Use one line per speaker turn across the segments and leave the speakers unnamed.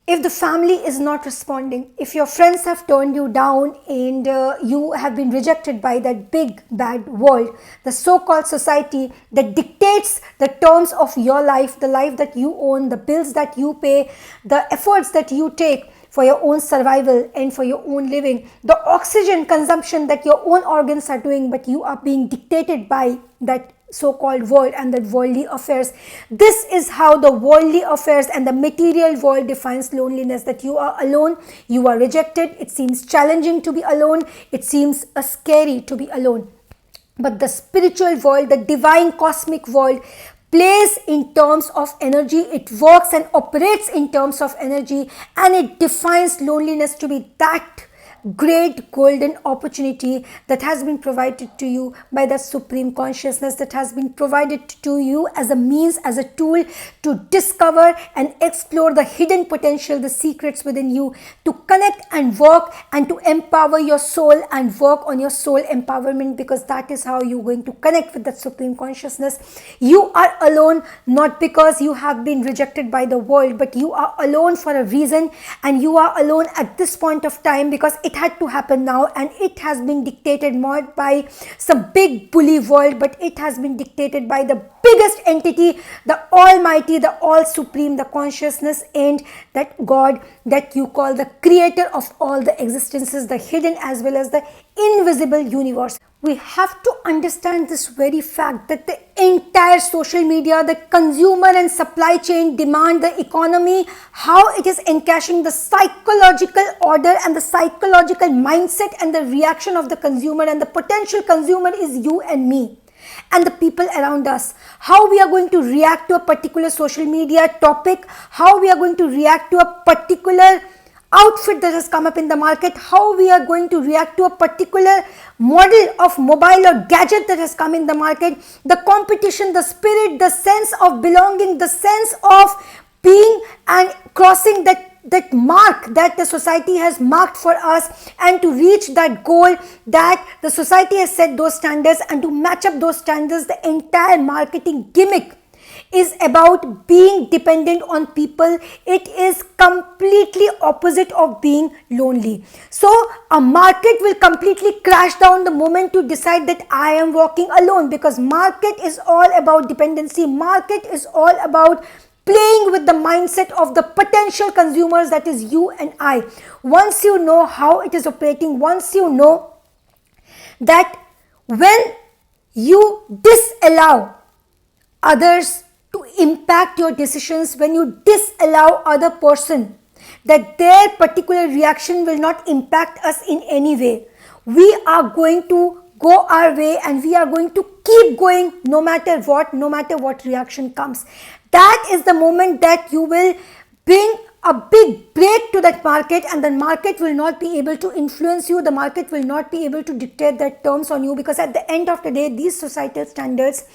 if the family is not responding, if your friends have turned you down and you have been rejected by that big bad world, the so-called society that dictates the terms of your life, the life that you own, the bills that you pay, the efforts that you take for your own survival and for your own living, the oxygen consumption that your own organs are doing, but you are being dictated by that so-called world and that worldly affairs. This is how the worldly affairs and the material world defines loneliness, that you are alone, you are rejected, it seems challenging to be alone, it seems scary to be alone. But the spiritual world, the divine cosmic world, plays in terms of energy, it works and operates in terms of energy, and it defines loneliness to be that great golden opportunity that has been provided to you by the supreme consciousness, that has been provided to you as a means, as a tool to discover and explore the hidden potential, the secrets within you, to connect and work and to empower your soul and work on your soul empowerment, because that is how you're going to connect with that supreme consciousness. You are alone not because you have been rejected by the world, but you are alone for a reason, and you are alone at this point of time because it had to happen now, and it has been dictated not by some big bully world, but it has been dictated by the biggest entity, the almighty, the all supreme, the consciousness, and that God that you call the creator of all the existences, the hidden as well as the invisible universe. We have to understand this very fact that the entire social media, the consumer and supply chain demand, the economy, how it is encashing the psychological order and the psychological mindset and the reaction of the consumer, and the potential consumer is you and me and the people around us. How we are going to react to a particular social media topic, how we are going to react to a particular outfit that has come up in the market, how we are going to react to a particular model of mobile or gadget that has come in the market, the competition, the spirit, the sense of belonging, the sense of being and crossing that mark that the society has marked for us, and to reach that goal that the society has set those standards, and to match up those standards. The entire marketing gimmick is about being dependent on people. It is completely opposite of being lonely. So a market will completely crash down the moment you decide that I am walking alone, because market is all about dependency. Market is all about playing with the mindset of the potential consumers, that is you and I. Once you know how it is operating, once you know that when you disallow others to impact your decisions, when you disallow other person that their particular reaction will not impact us in any way, we are going to go our way and we are going to keep going no matter what reaction comes. That is the moment that you will bring a big break to that market, and the market will not be able to influence you. The market will not be able to dictate their terms on you, because at the end of the day, these societal standards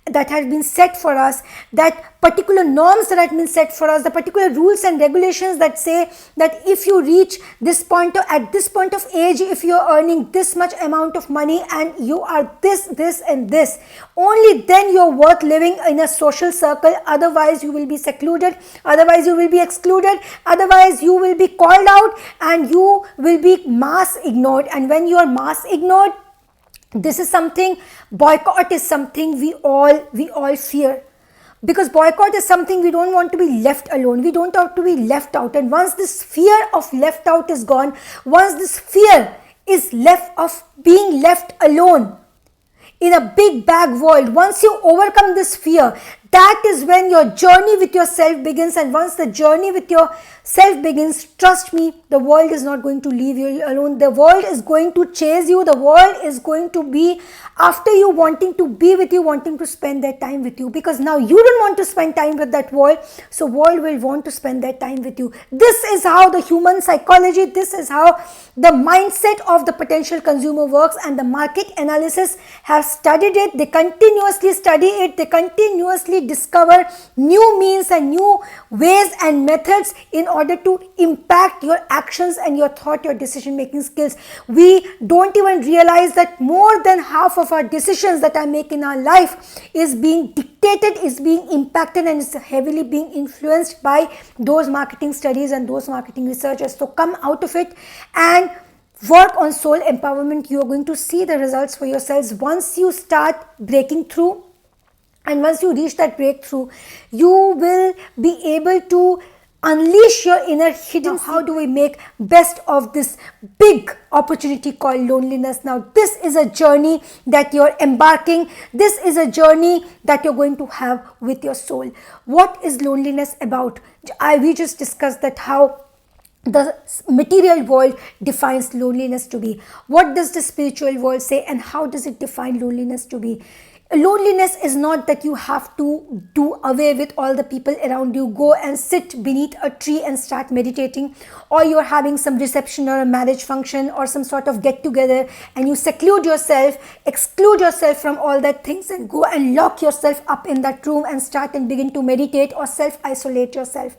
that have been set for us, that particular norms that have been set for us, the particular rules and regulations that say that if you reach this point, at this point of age, if you are earning this much amount of money and you are this and this, only then you are worth living in a social circle. Otherwise you will be secluded, otherwise you will be excluded, otherwise you will be called out and you will be mass ignored. And when you are mass ignored, this is something, boycott is something we all fear, because boycott is something we don't want to be left alone. We don't want to be left out. And once this fear of left out is gone, once this fear is left of being left alone in a big bag world, once you overcome this fear, that is when your journey with yourself begins. And once the journey with yourself begins, trust me, the world is not going to leave you alone. The world is going to chase you. The world is going to be after you, wanting to be with you, wanting to spend their time with you, because now you don't want to spend time with that world, so world will want to spend their time with you. This is how the human psychology, this is how the mindset of the potential consumer works, and the market analysis have studied it. They continuously study it. They continuously constantly discover new means and new ways and methods in order to impact your actions and your thought, your decision making skills. We don't even realize that more than half of our decisions that I make in our life is being dictated, is being impacted, and is heavily being influenced by those marketing studies and those marketing researchers. So come out of it and work on soul empowerment. You are going to see the results for yourselves once you start breaking through. And once you reach that breakthrough, you will be able to unleash your inner hidden. Now, how do we make best of this big opportunity called loneliness? Now, this is a journey that you're embarking. This is a journey that you're going to have with your soul. What is loneliness about? We just discussed that how the material world defines loneliness to be. What does the spiritual world say, and how does it define loneliness to be? Loneliness is not that you have to do away with all the people around you, go and sit beneath a tree and start meditating, or you're having some reception or a marriage function or some sort of get together and you seclude yourself, exclude yourself from all that things and go and lock yourself up in that room and start and begin to meditate or self-isolate yourself.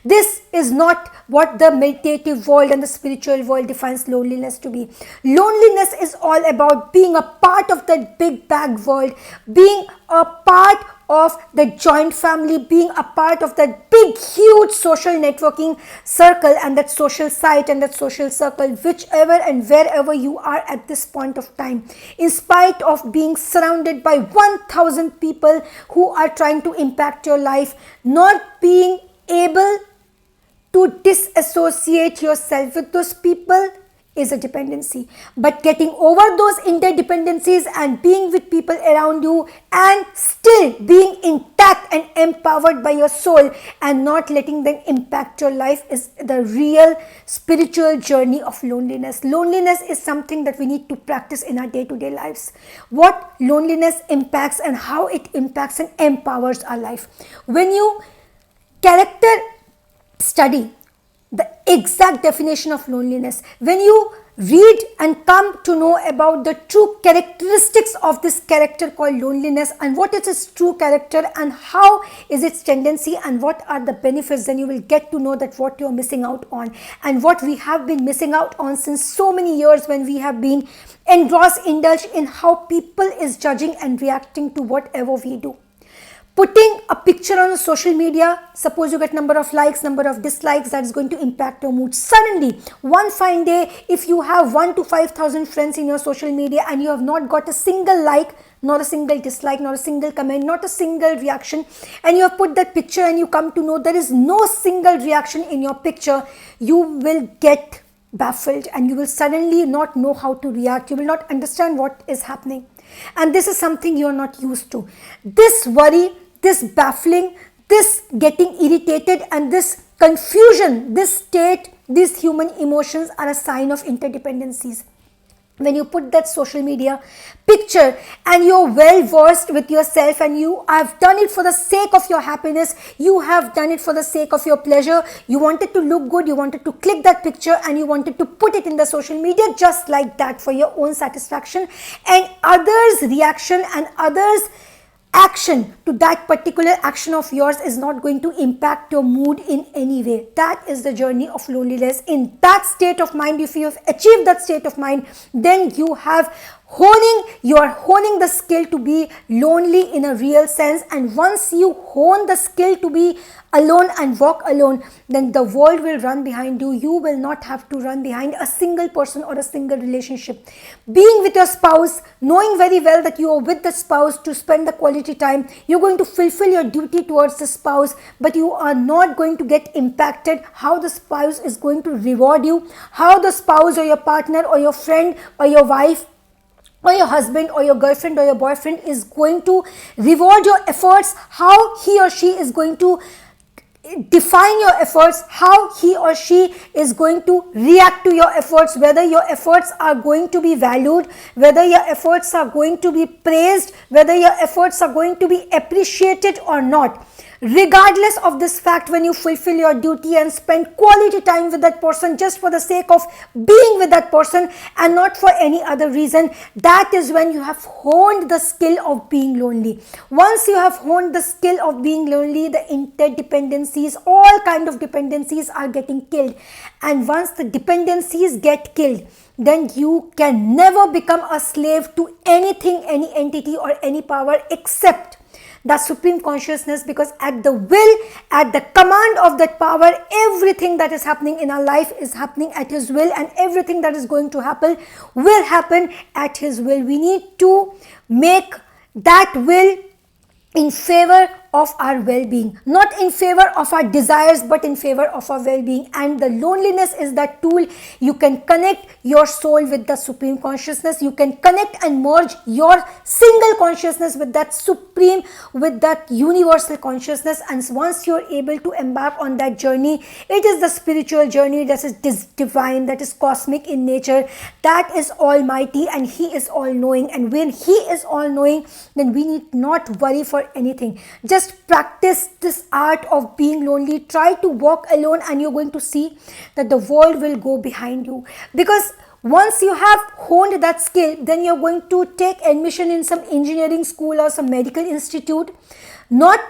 This is not what the meditative world and the spiritual world defines loneliness to be. Loneliness is all about being a part of that big bag world, being a part of the joint family, being a part of that big huge social networking circle and that social site and that social circle, whichever and wherever you are at this point of time. In spite of being surrounded by 1,000 people who are trying to impact your life, not being able to disassociate yourself with those people is a dependency. But getting over those interdependencies and being with people around you and still being intact and empowered by your soul and not letting them impact your life is the real spiritual journey of loneliness. Loneliness is something that we need to practice in our day-to-day lives. What loneliness impacts and how it impacts and empowers our life. When you character study the exact definition of loneliness, when you read and come to know about the true characteristics of this character called loneliness and what is its true character and how is its tendency and what are the benefits, then you will get to know that what you're missing out on and what we have been missing out on since so many years, when we have been indulged in how people is judging and reacting to whatever we do. Putting a picture on social media, suppose you get number of likes, number of dislikes, that is going to impact your mood. Suddenly, one fine day, if you have 1 to 5,000 friends in your social media and you have not got a single like, not a single dislike, not a single comment, not a single reaction, and you have put that picture and you come to know there is no single reaction in your picture, you will get baffled and you will suddenly not know how to react. You will not understand what is happening. And this is something you are not used to. This worry, this baffling, this getting irritated and this confusion, this state, these human emotions are a sign of interdependencies. When you put that social media picture and you're well versed with yourself and you have done it for the sake of your happiness, you have done it for the sake of your pleasure, you wanted to look good, you wanted to click that picture and you wanted to put it in the social media just like that for your own satisfaction, and others' reaction and others' action to that particular action of yours is not going to impact your mood in any way. That is the journey of loneliness. In that state of mind, if you have achieved that state of mind, then you are honing the skill to be lonely in a real sense. And once you hone the skill to be alone and walk alone, then the world will run behind you. You will not have to run behind a single person or a single relationship. Being with your spouse, knowing very well that you are with the spouse to spend the quality time, you're going to fulfill your duty towards the spouse, but you are not going to get impacted how the spouse is going to reward you, how the spouse or your partner or your friend or your wife or your husband or your girlfriend or your boyfriend is going to reward your efforts, how he or she is going to define your efforts, how he or she is going to react to your efforts, whether your efforts are going to be valued, whether your efforts are going to be praised, whether your efforts are going to be appreciated or not. regardless of this fact, when you fulfill your duty and spend quality time with that person just for the sake of being with that person and not for any other reason, that is when you have honed the skill of being lonely. Once you have honed the skill of being lonely, the interdependencies, all kind of dependencies are getting killed. And once the dependencies get killed, then you can never become a slave to anything, any entity or any power except the supreme consciousness, because at the will, at the command of that power, everything that is happening in our life is happening at his will, and everything that is going to happen will happen at his will. We need to make that will in favor of our well-being, not in favor of our desires, but in favor of our well-being. And the loneliness is that tool. You can connect your soul with the supreme consciousness. You can connect and merge your single consciousness with that supreme, with that universal consciousness. And once you're able to embark on that journey, it is the spiritual journey that is divine, that is cosmic in nature, that is almighty, and he is all-knowing. And when he is all-knowing, then we need not worry for anything. Just practice this art of being lonely. Try to walk alone, and you're going to see that the world will go behind you. Because once you have honed that skill, then you're going to take admission in some engineering school or some medical institute, not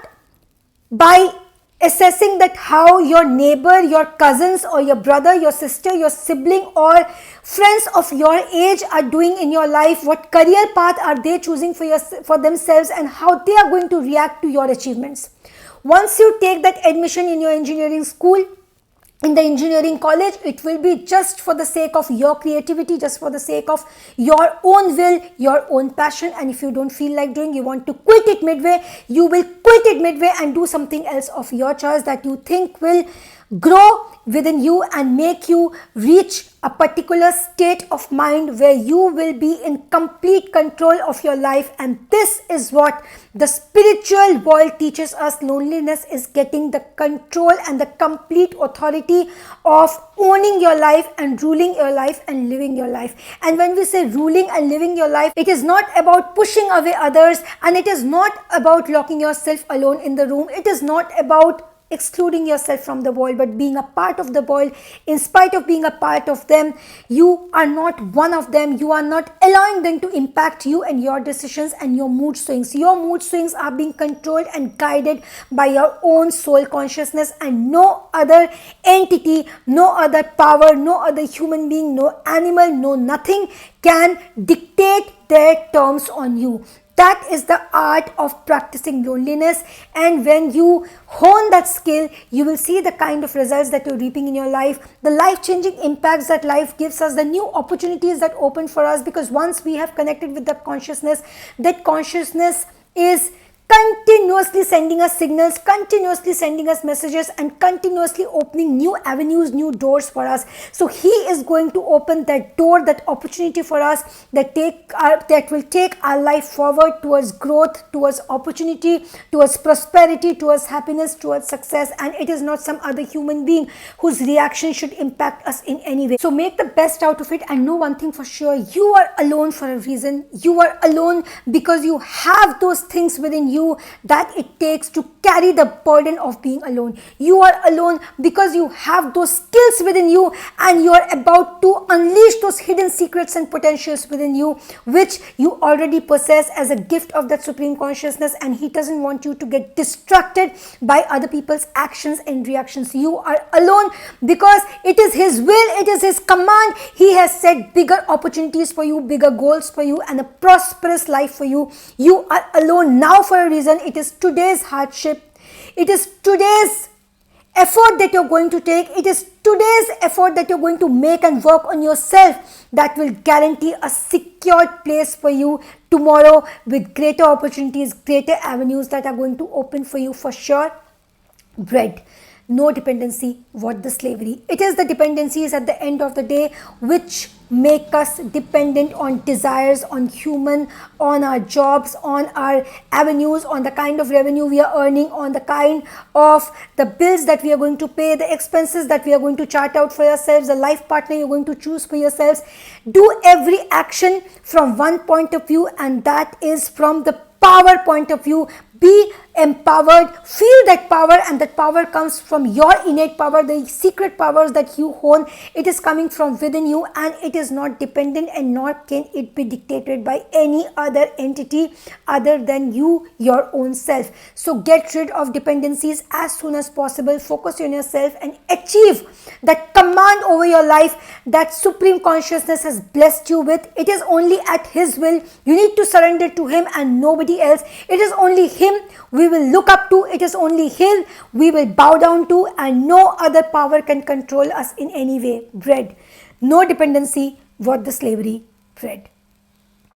by assessing that how your neighbor, your cousins or your brother, your sister, your sibling or friends of your age are doing in your life, what career path are they choosing for themselves, and how they are going to react to your achievements. Once you take that admission in your engineering school, in the engineering college, it will be just for the sake of your creativity, just for the sake of your own will, your own passion. And if you don't feel like doing, you want to quit it midway, you will quit it midway and do something else of your choice that you think will grow within you and make you reach a particular state of mind where you will be in complete control of your life. And this is what the spiritual world teaches us. Loneliness is getting the control and the complete authority of owning your life and ruling your life and living your life. And when we say ruling and living your life, it is not about pushing away others, and it is not about locking yourself alone in the room. It is not about excluding yourself from the world, but being a part of the world. In spite of being a part of them, you are not one of them. You are not allowing them to impact you and your decisions and your mood swings. Your mood swings are being controlled and guided by your own soul consciousness, and no other entity, no other power, no other human being, no animal, no nothing can dictate their terms on you. That is the art of practicing loneliness. And when you hone that skill, you will see the kind of results that you're reaping in your life, the life-changing impacts that life gives us, the new opportunities that open for us. Because once we have connected with that consciousness is continuously sending us signals, continuously sending us messages, and continuously opening new avenues, new doors for us. So he is going to open that door, that opportunity for us that will take our life forward towards growth, towards opportunity, towards prosperity, towards happiness, towards success. And it is not some other human being whose reaction should impact us in any way. So make the best out of it, and know one thing for sure: you are alone for a reason. You are alone because you have those things within you that it takes to carry the burden of being alone. You are alone because you have those skills within you, and you are about to unleash those hidden secrets and potentials within you, which you already possess as a gift of that supreme consciousness. And he doesn't want you to get distracted by other people's actions and reactions. You are alone because it is his will, it is his command. He has set bigger opportunities for you, bigger goals for you, and a prosperous life for you. You are alone now for a reason. It is today's hardship, it is today's effort that you're going to take, it is today's effort that you're going to make and work on yourself that will guarantee a secured place for you tomorrow, with greater opportunities, greater avenues that are going to open for you for sure. Bread. No dependency. What the slavery? It is the dependencies at the end of the day which make us dependent on desires, on human, on our jobs, on our avenues, on the kind of revenue we are earning, on the kind of the bills that we are going to pay, the expenses that we are going to chart out for yourselves, the life partner you're going to choose for yourselves. Do every action from one point of view, and that is from the power point of view. Be empowered. Feel that power, and that power comes from your innate power, the secret powers that you own. It is coming from within you, and it is not dependent, and nor can it be dictated by any other entity other than you, your own self. So get rid of dependencies as soon as possible. Focus on yourself and achieve that command over your life that Supreme Consciousness has blessed you with. It is only at His will. You need to surrender to Him and nobody else. It is only Him we will look up to. It is only Him we will bow down to, and no other power can control us in any way. Dread. No dependency, what the slavery bred.